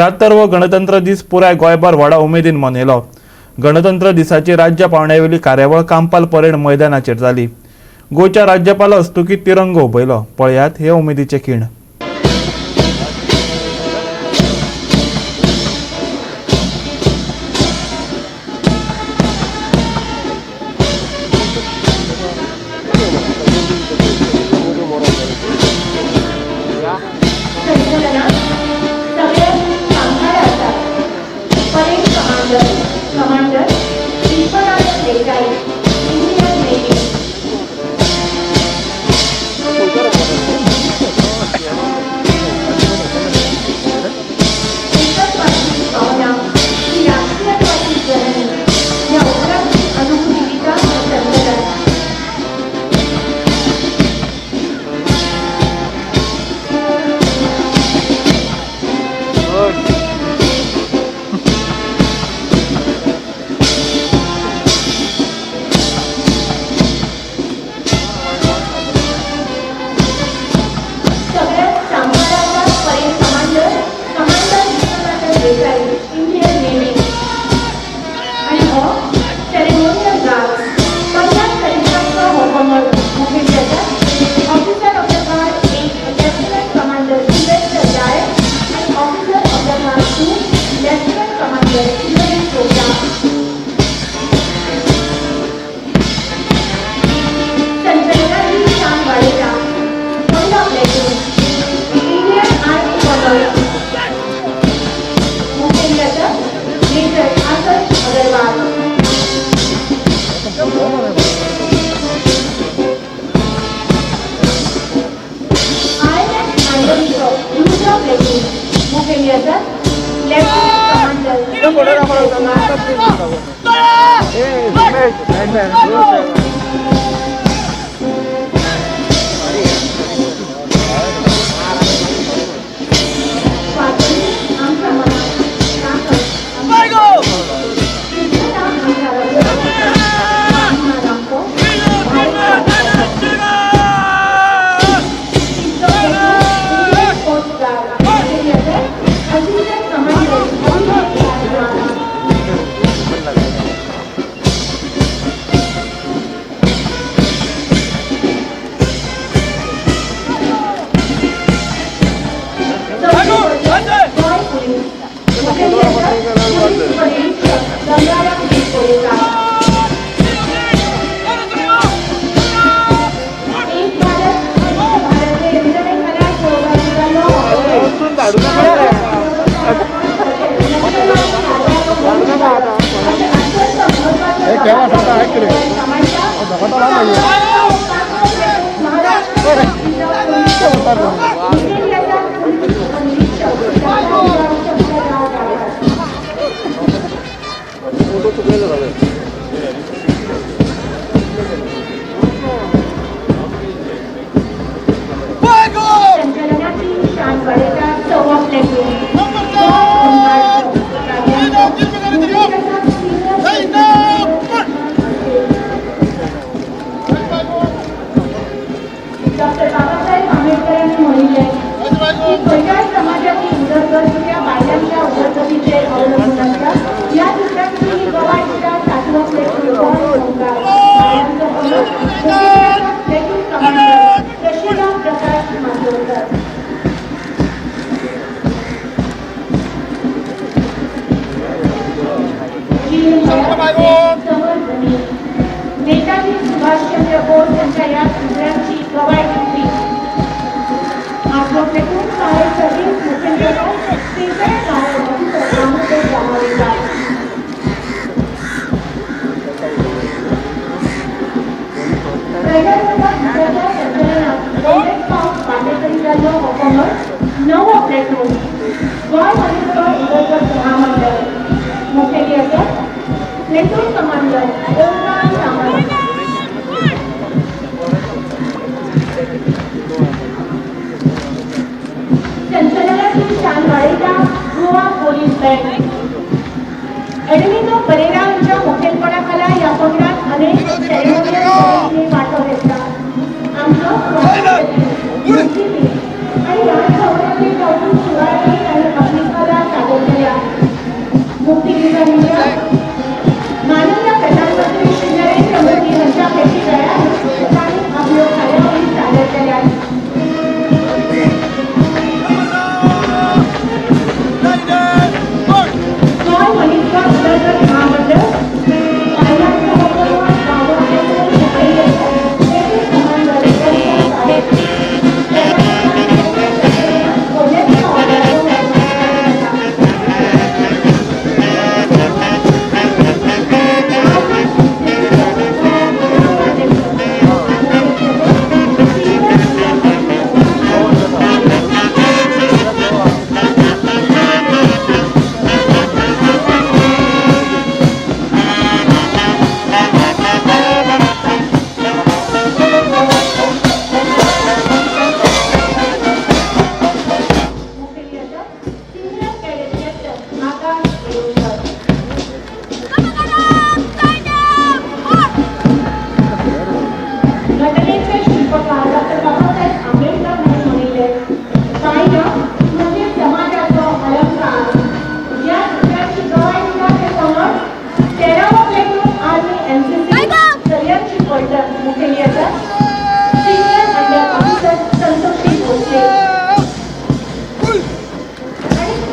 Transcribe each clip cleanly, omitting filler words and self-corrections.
73 गणतंत्र दीस पुराय गोंयभर व्हडा उमेदीन मनयलो। गणतंत्र दिसाची राज्य पावण्यावेली कार्यावळ कांपाल परेड मैदानाचेर जाली। गोंयच्या राज्यपाल हस्तुकीत तिरंगो उबयलो। पळयात हे उमेदीचे खीण। आणि या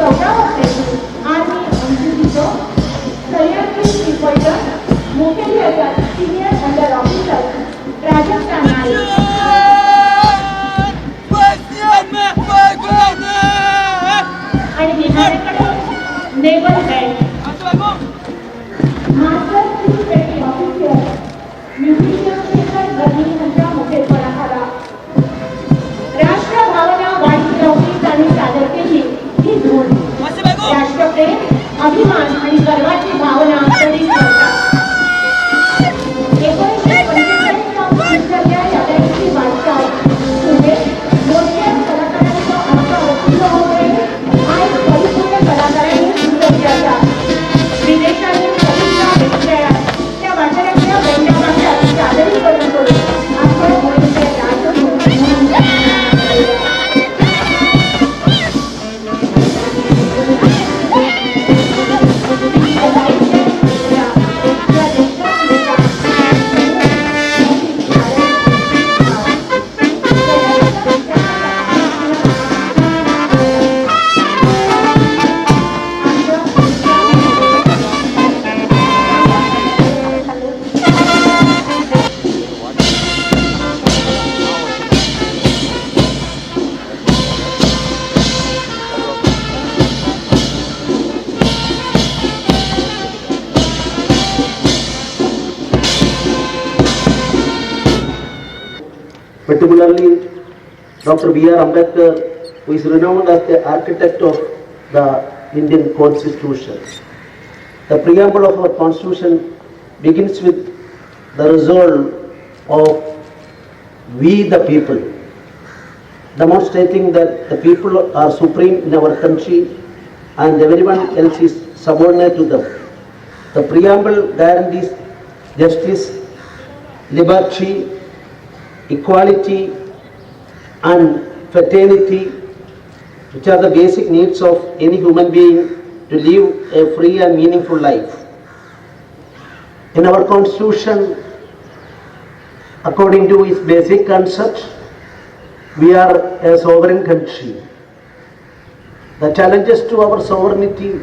14 वर्षाची आर्मी एमसीसीचं सह्याद्री श्रीफळचं मोठे सिनियर अंडर ऑफिसर राजस्थान आहे आणि बिहारकडे नेवल बँड मास्टर चीफ पेटी ऑफिसर म्युझिशियन शेखर गनी यांच्या मोठेपणाला राष्ट्र भावना वाढीव लौकिक आणि सादर केली ही धून राष्ट्रप्रेम अभिमान आणि गर्वाची भावना तरी करतात 1945 च्या यादीची वाटचाल पुढे मोठ्या कलाकारांचा अर्थ अपूर्ण होते आणि परिपूर्ण कलाकारांनी सुंदरच्या विदेशांनी कविता विषया त्या वाचनाच्या वेगळ्या भाषात सादरीकरण करून आपण मोठ्या particularly Dr. B.R. Ambedkar, who is renowned as the architect of the Indian Constitution. The preamble of our Constitution begins with the resolve of we the people, demonstrating that the people are supreme in our country and everyone else is subordinate to them. The preamble guarantees justice, liberty, equality and fraternity, which are the basic needs of any human being to live a free and meaningful life. In our Constitution, according to its basic concept, we are a sovereign country. The challenges to our sovereignty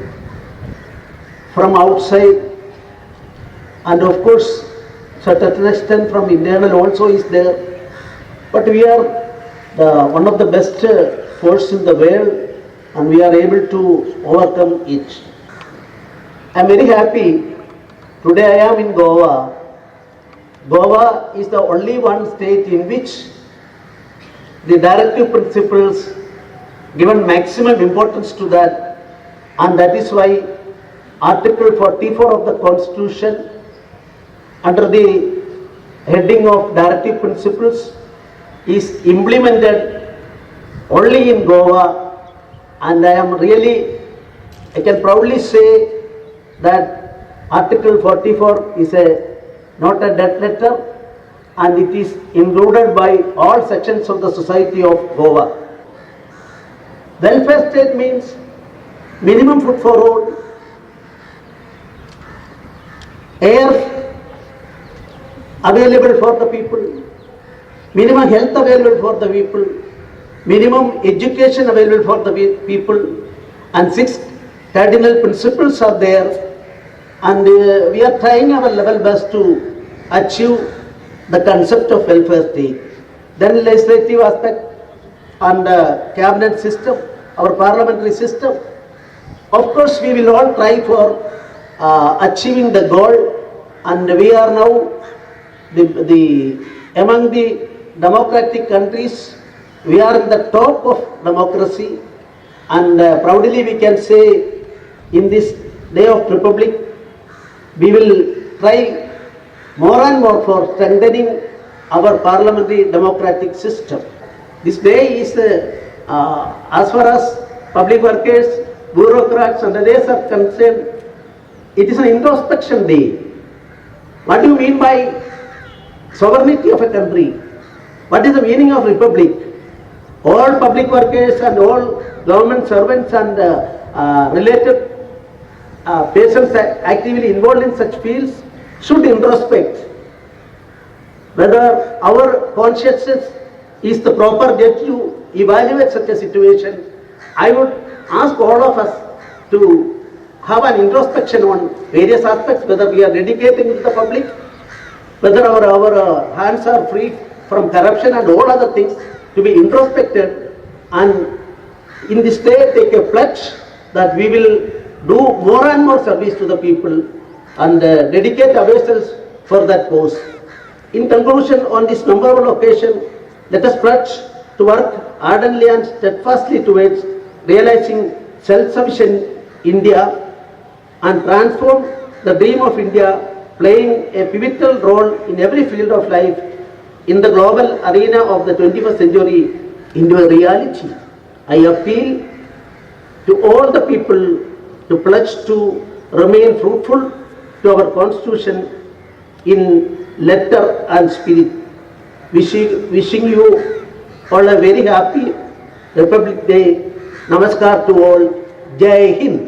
from outside and of course certain extent from internal also is there, but we are one of the best force in the world and we are able to overcome it. I am very happy. Today I am in Goa. Goa is the only one state in which the directive principles given maximum importance to that, and that is why Article 44 of the Constitution under the heading of directive principles is implemented only in Goa, and I can proudly say that Article 44 is not a dead letter and it is included by all sections of the society of Goa. Welfare state means minimum food for all, air available for the people, minimum health available for the people, minimum education available for the people, and 6 cardinal principles are there, and we are trying our level best to achieve the concept of welfare state. Then legislative aspect and cabinet system, our parliamentary system. Of course, we will all try for achieving the goal, and we are now among the democratic countries, we are in the top of democracy, and proudly we can say in this day of republic, we will try more and more for strengthening our parliamentary democratic system. This day is, as far as public workers, bureaucrats and others are concerned, it is an introspection day. What do you mean by sovereignty of a country? What is the meaning of republic? All public workers and all government servants and related persons actively involved in such fields should introspect whether our consciousness is the proper judge to evaluate such a situation. I would ask all of us to have an introspection on various aspects, whether we are dedicating to the public, whether our hands are free from corruption and all other things, to be introspected, and in this day take a pledge that we will do more and more service to the people and dedicate ourselves for that cause. In conclusion, on this memorable occasion, let us pledge to work ardently and steadfastly towards realizing self-sufficient India and transform the dream of India, playing a pivotal role in every field of life in the global arena of the 21st century into a reality. I appeal to all the people to pledge to remain fruitful to our Constitution in letter and spirit. Wishing you all a very happy Republic Day. Namaskar to all. Jai Hind.